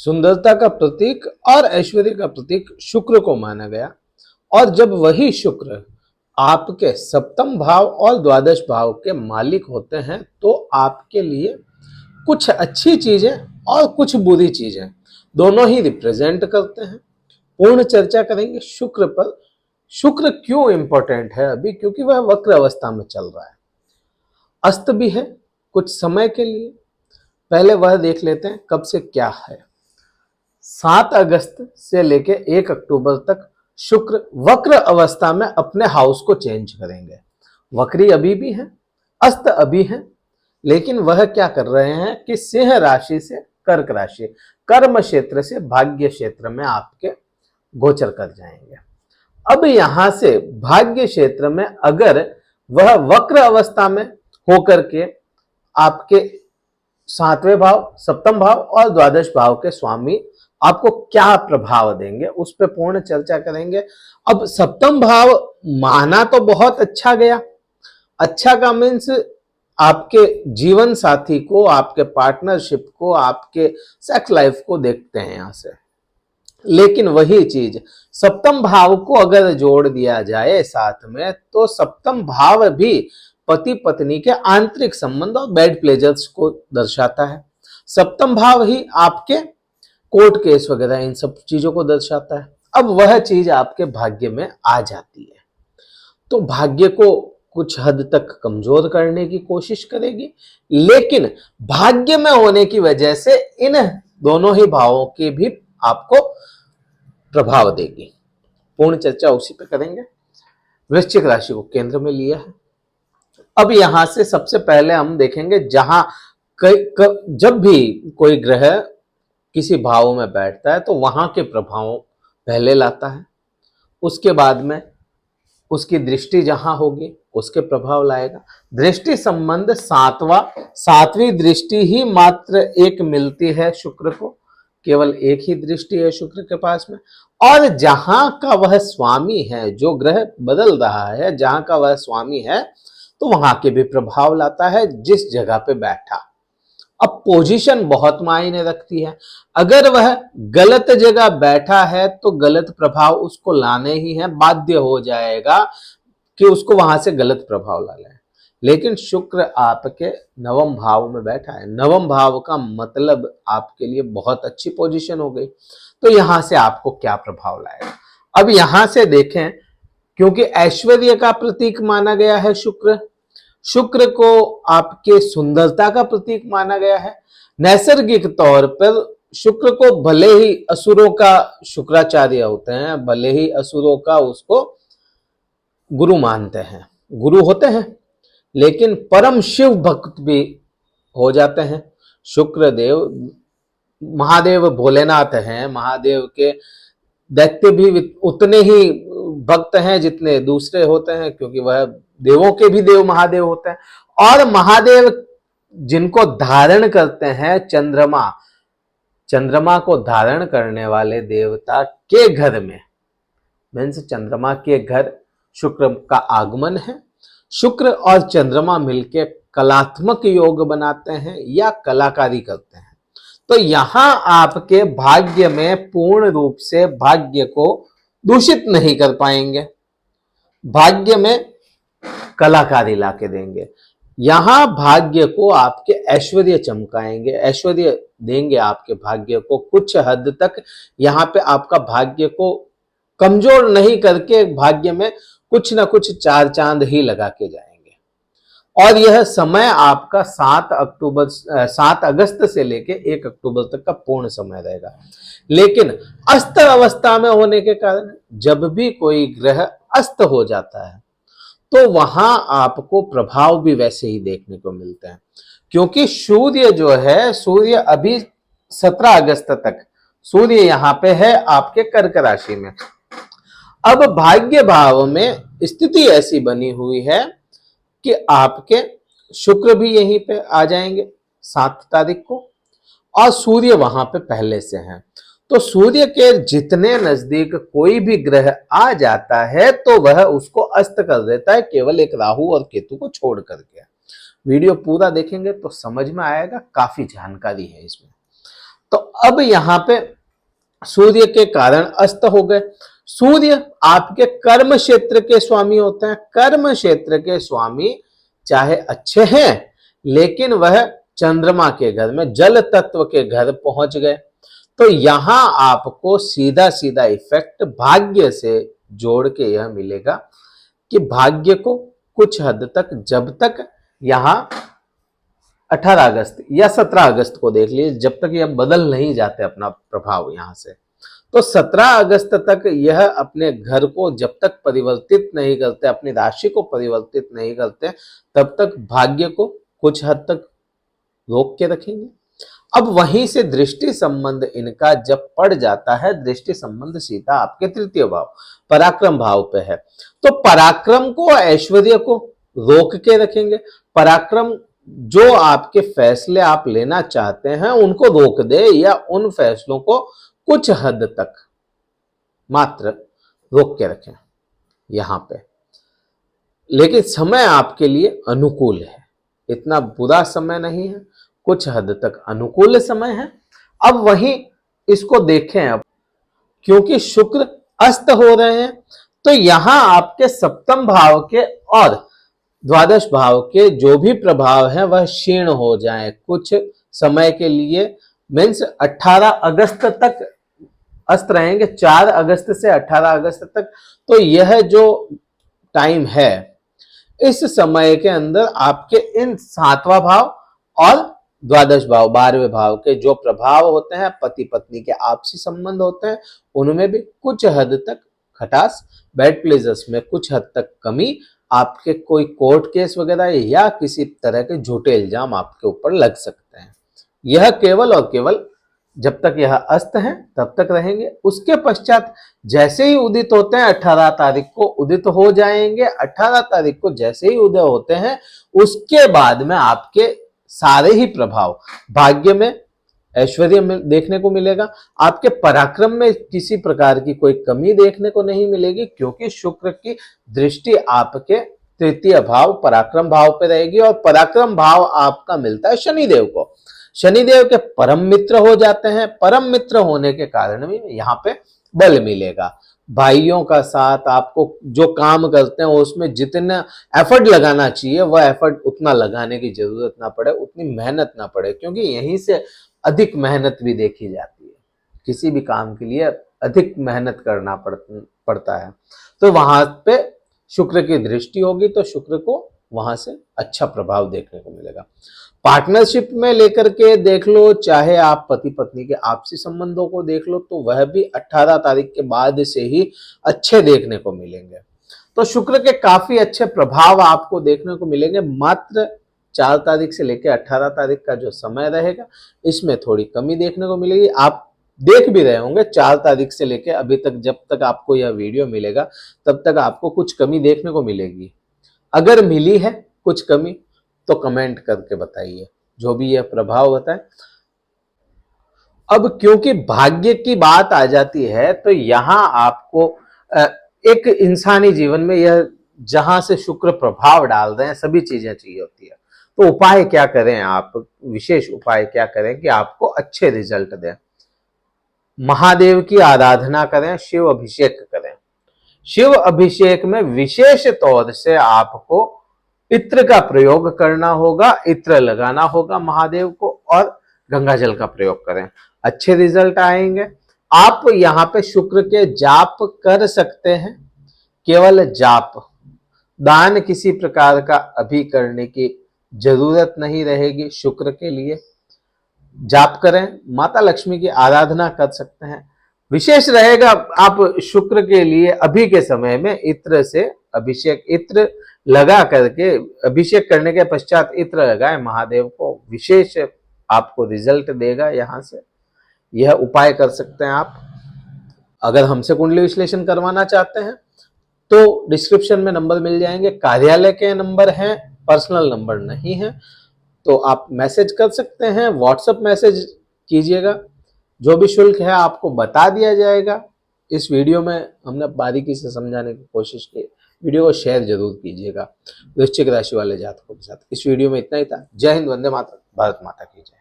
सुंदरता का प्रतीक और ऐश्वर्य का प्रतीक शुक्र को माना गया। और जब वही शुक्र आपके सप्तम भाव और द्वादश भाव के मालिक होते हैं तो आपके लिए कुछ अच्छी चीजें और कुछ बुरी चीजें दोनों ही रिप्रेजेंट करते हैं। पूर्ण चर्चा करेंगे शुक्र पर। शुक्र क्यों इंपॉर्टेंट है अभी? क्योंकि वह वक्र अवस्था में चल रहा है, अस्त भी है कुछ समय के लिए। पहले वह देख लेते हैं कब से क्या है। 7 अगस्त से लेके 1 अक्टूबर तक शुक्र वक्र अवस्था में अपने हाउस को चेंज करेंगे। वक्री अभी भी है, अस्त अभी है, लेकिन वह क्या कर रहे हैं कि सिंह राशि से कर्क राशि, कर्म क्षेत्र से भाग्य क्षेत्र में आपके गोचर कर जाएंगे। अब यहां से भाग्य क्षेत्र में अगर वह वक्र अवस्था में होकर के आपके 7वें भाव, सप्तम भाव और द्वादश भाव के स्वामी आपको क्या प्रभाव देंगे, उस पर पूर्ण चर्चा करेंगे। अब सप्तम भाव माना तो बहुत अच्छा गया। अच्छा का मीन्स आपके जीवन साथी को, आपके पार्टनरशिप को, आपके सेक्स लाइफ को देखते हैं यहां से। लेकिन वही चीज सप्तम भाव को अगर जोड़ दिया जाए साथ में तो सप्तम भाव भी पति पत्नी के आंतरिक संबंध और बेड प्लेजर्स को दर्शाता है। सप्तम भाव ही आपके कोर्ट केस वगैरह इन सब चीजों को दर्शाता है। अब वह चीज आपके भाग्य में आ जाती है तो भाग्य को कुछ हद तक कमजोर करने की कोशिश करेगी, लेकिन भाग्य में होने की वजह से इन दोनों ही भावों के भी आपको प्रभाव देगी। पूर्ण चर्चा उसी पे करेंगे। वृश्चिक राशि को केंद्र में लिया है। अब यहां से सबसे पहले हम देखेंगे जहां जब भी कोई ग्रह किसी भाव में बैठता है तो वहां के प्रभाव पहले लाता है, उसके बाद में उसकी दृष्टि जहां होगी उसके प्रभाव लाएगा। दृष्टि संबंध सातवीं दृष्टि ही मात्र एक मिलती है शुक्र को, केवल एक ही दृष्टि है शुक्र के पास में। और जहां का वह स्वामी है, जो ग्रह बदल रहा है, जहां का वह स्वामी है तो वहां के भी प्रभाव लाता है जिस जगह पे बैठा। अब पोजीशन बहुत मायने रखती है। अगर वह गलत जगह बैठा है तो गलत प्रभाव उसको लाने ही है, बाध्य हो जाएगा कि उसको वहां से गलत प्रभाव ला ले। लेकिन शुक्र आपके नवम भाव में बैठा है। नवम भाव का मतलब आपके लिए बहुत अच्छी पोजीशन हो गई। तो यहां से आपको क्या प्रभाव लाएगा? अब यहां से देखें, क्योंकि ऐश्वर्य का प्रतीक माना गया है शुक्र, शुक्र को आपके सुंदरता का प्रतीक माना गया है। नैसर्गिक तौर पर शुक्र को भले ही असुरों का शुक्राचार्य होते हैं, भले ही असुरों का उसको गुरु मानते हैं, गुरु होते हैं, लेकिन परम शिव भक्त भी हो जाते हैं। शुक्र देव महादेव भोलेनाथ हैं, महादेव के दैत्य भी उतने ही भक्त हैं जितने दूसरे होते हैं, क्योंकि वह देवों के भी देव महादेव होते हैं। और महादेव जिनको धारण करते हैं, चंद्रमा को धारण करने वाले देवता के घर में, मीन्स चंद्रमा के घर शुक्र का आगमन है। शुक्र और चंद्रमा मिलके कलात्मक योग बनाते हैं या कलाकारी करते हैं। तो यहां आपके भाग्य में पूर्ण रूप से भाग्य को दूषित नहीं कर पाएंगे, भाग्य में कलाकारी लाके देंगे। यहां भाग्य को आपके ऐश्वर्य चमकाएंगे, ऐश्वर्य देंगे आपके भाग्य को कुछ हद तक। यहां पे आपका भाग्य को कमजोर नहीं करके भाग्य में कुछ ना कुछ चार चांद ही लगा के जाएंगे। और यह समय आपका 7 अगस्त से लेके 1 अक्टूबर तक का पूर्ण समय रहेगा। लेकिन अस्त अवस्था में होने के कारण जब भी कोई ग्रह अस्त हो जाता है तो वहां आपको प्रभाव भी वैसे ही देखने को मिलते हैं, क्योंकि सूर्य जो है, सूर्य अभी 17 अगस्त तक सूर्य यहां पे है आपके कर्क राशि में। अब भाग्य भाव में स्थिति ऐसी बनी हुई है कि आपके शुक्र भी यहीं पे आ जाएंगे 7 तारीख को, और सूर्य वहां पे पहले से है। तो सूर्य के जितने नजदीक कोई भी ग्रह आ जाता है तो वह उसको अस्त कर देता है, केवल एक राहु और केतु को छोड़ करके। वीडियो पूरा देखेंगे तो समझ में आएगा, काफी जानकारी है इसमें। तो अब यहां पे सूर्य के कारण अस्त हो गए। सूर्य आपके कर्म क्षेत्र के स्वामी होते हैं। कर्म क्षेत्र के स्वामी चाहे अच्छे हैं, लेकिन वह चंद्रमा के घर में जल तत्व के घर पहुंच गए, तो यहां आपको सीधा सीधा इफेक्ट भाग्य से जोड़ के यह मिलेगा कि भाग्य को कुछ हद तक, जब तक यहां 18 अगस्त या 17 अगस्त को देख लीजिए, जब तक यह बदल नहीं जाते अपना प्रभाव यहां से, तो 17 अगस्त तक यह अपने घर को जब तक परिवर्तित नहीं करते, अपनी राशि को परिवर्तित नहीं करते, तब तक भाग्य को कुछ हद तक रोक के रखेंगे। अब वहीं से दृष्टि संबंध इनका जब पड़ जाता है, दृष्टि संबंध सीधा आपके तृतीय भाव पराक्रम भाव पे है, तो पराक्रम को, ऐश्वर्य को रोक के रखेंगे। पराक्रम जो आपके फैसले आप लेना चाहते हैं उनको रोक दे, या उन फैसलों को कुछ हद तक मात्र रोक के रखें यहां पे। लेकिन समय आपके लिए अनुकूल है, इतना बुरा समय नहीं है, कुछ हद तक अनुकूल समय है। अब वहीं इसको देखें, अब क्योंकि शुक्र अस्त हो रहे हैं, तो यहां आपके सप्तम भाव के और द्वादश भाव के जो भी प्रभाव है वह क्षीण हो जाए कुछ समय के लिए। मीन्स 18 अगस्त तक अस्त रहेंगे, 4 अगस्त से 18 अगस्त तक। तो यह जो टाइम है, इस समय के अंदर आपके इन 7वां भाव और द्वादश भाव 12वें भाव के जो प्रभाव होते हैं, पति पत्नी के आपसी संबंध होते हैं, उनमें भी कुछ हद तक खटास, बैड प्लेजर्स में कुछ हद तक कमी, आपके कोई कोर्ट केस वगैरह या किसी तरह के झूठे इल्जाम आपके ऊपर लग सकते हैं। यह केवल और केवल जब तक यह अस्त हैं तब तक रहेंगे। उसके पश्चात जैसे ही उदित होते हैं, 18 तारीख को उदित हो जाएंगे। 18 तारीख को जैसे ही उदय होते हैं, उसके बाद में आपके सारे ही प्रभाव, भाग्य में ऐश्वर्य में देखने को मिलेगा, आपके पराक्रम में किसी प्रकार की कोई कमी देखने को नहीं मिलेगी, क्योंकि शुक्र की दृष्टि आपके तृतीय भाव पराक्रम भाव पे रहेगी, और पराक्रम भाव आपका मिलता है शनिदेव को। शनिदेव के परम मित्र हो जाते हैं, परम मित्र होने के कारण भी यहाँ पे बल मिलेगा। भाइयों का साथ, आपको जो काम करते हैं उसमें जितना एफर्ट लगाना चाहिए वह एफर्ट उतना लगाने की जरूरत ना पड़े, उतनी मेहनत ना पड़े, क्योंकि यहीं से अधिक मेहनत भी देखी जाती है। किसी भी काम के लिए अधिक मेहनत करना पड़ता है, तो वहां पे शुक्र की दृष्टि होगी, तो शुक्र को वहां से अच्छा प्रभाव देखने को मिलेगा। पार्टनरशिप में लेकर के देख लो, चाहे आप पति पत्नी के आपसी संबंधों को देख लो, तो वह भी 18 तारीख के बाद से ही अच्छे देखने को मिलेंगे। तो शुक्र के काफी अच्छे प्रभाव आपको देखने को मिलेंगे। मात्र 4 तारीख से लेकर 18 तारीख का जो समय रहेगा, इसमें थोड़ी कमी देखने को मिलेगी। आप देख भी रहे होंगे 4 तारीख से लेकर अभी तक, जब तक आपको यह वीडियो मिलेगा तब तक आपको कुछ कमी देखने को मिलेगी। अगर मिली है कुछ कमी तो कमेंट करके बताइए, जो भी यह प्रभाव होता है। अब क्योंकि भाग्य की बात आ जाती है, तो यहां आपको एक इंसानी जीवन में यह जहां से शुक्र प्रभाव डाल रहे हैं, सभी चीजें चाहिए होती है। तो उपाय क्या करें आप, विशेष उपाय क्या करें कि आपको अच्छे रिजल्ट दें? महादेव की आराधना करें, शिव अभिषेक करें। शिव अभिषेक में विशेष तौर से आपको इत्र का प्रयोग करना होगा, इत्र लगाना होगा महादेव को, और गंगा जल का प्रयोग करें, अच्छे रिजल्ट आएंगे। आप यहाँ पे शुक्र के जाप कर सकते हैं, केवल जाप, दान किसी प्रकार का अभी करने की जरूरत नहीं रहेगी। शुक्र के लिए जाप करें, माता लक्ष्मी की आराधना कर सकते हैं। विशेष रहेगा आप शुक्र के लिए अभी के समय में इत्र से अभिषेक, इत्र लगा करके अभिषेक करने के पश्चात इत्र लगाए महादेव को, विशेष आपको रिजल्ट देगा। यहां से यह उपाय कर सकते हैं आप। अगर हमसे कुंडली विश्लेषण करवाना चाहते हैं तो डिस्क्रिप्शन में नंबर मिल जाएंगे, कार्यालय के नंबर हैं, पर्सनल नंबर नहीं है। तो आप मैसेज कर सकते हैं, व्हाट्सएप मैसेज कीजिएगा, जो भी शुल्क है आपको बता दिया जाएगा। इस वीडियो में हमने बारीकी से समझाने की कोशिश की। वीडियो को शेयर जरूर कीजिएगा वृश्चिक राशि वाले जातकों के साथ। इस वीडियो में इतना ही था। जय हिंद, वंदे मातरम, भारत माता की जय।